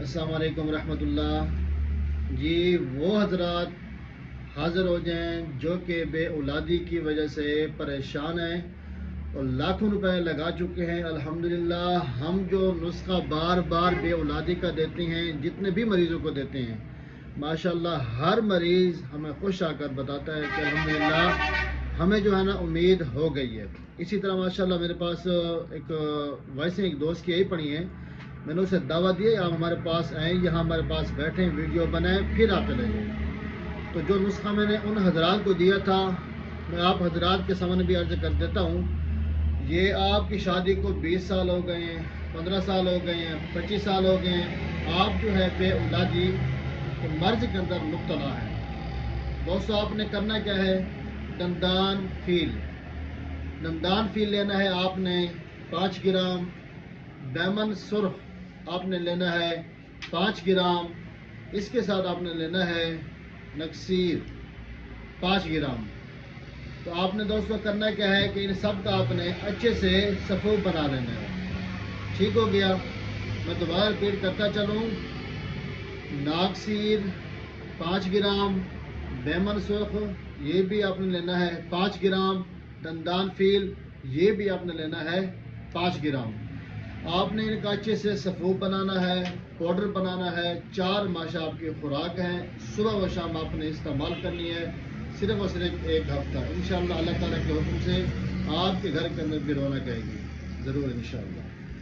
السلام علیکم ورحمۃ اللہ جی۔ وہ حضرات حاضر ہو جائیں جو کہ بے اولادی کی وجہ سے پریشان ہیں اور لاکھوں روپے لگا چکے ہیں۔ الحمدللہ ہم جو نسخہ بار بار بے اولادی کا دیتے ہیں، جتنے بھی مریضوں کو دیتے ہیں، ماشاءاللہ ہر مریض ہمیں خوش آ کر بتاتا ہے کہ الحمدللہ ہمیں جو ہے نا امید ہو گئی ہے۔ اسی طرح ماشاءاللہ میرے پاس ایک دوست کی یہی پڑی ہیں، میں نے اسے دعوت دی آپ ہمارے پاس آئیں، یہاں ہمارے پاس بیٹھیں، ویڈیو بنائیں، پھر آپ چلے جائیں۔ تو جو نسخہ میں نے ان حضرات کو دیا تھا، میں آپ حضرات کے سامنے بھی عرض کر دیتا ہوں۔ یہ آپ کی شادی کو 20 سال ہو گئے ہیں، 15 سال ہو گئے ہیں، 25 سال ہو گئے ہیں، آپ جو ہے بے اولادی کے مرض کے اندر مبتلا ہے۔ دوستو آپ نے کرنا کیا ہے؟ دندان فیل لینا ہے آپ نے 5 گرام، بیمن سرخ آپ نے لینا ہے 5 گرام، اس کے ساتھ آپ نے لینا ہے نکسیر 5 گرام۔ تو آپ نے دوستو کرنا کیا ہے کہ ان سب کا آپ نے اچھے سے صفوف بنا لینا ہے۔ ٹھیک ہو گیا؟ میں دوبارہ ریپیٹ کرتا چلوں۔ ناکسیر 5 گرام، بیمن سرخ یہ بھی آپ نے لینا ہے 5 گرام، دندان فیل یہ بھی آپ نے لینا ہے 5 گرام۔ آپ نے ان کا اچھے سے صفوف بنانا ہے، پاؤڈر بنانا ہے۔ 4 ماشا آپ کی خوراک ہیں، صبح و شام آپ نے استعمال کرنی ہے، صرف اور صرف 1 ہفتہ۔ انشاءاللہ اللہ تعالیٰ کے حکم سے آپ کے گھر کے اندر بھی رونق آئے گی ضرور انشاءاللہ۔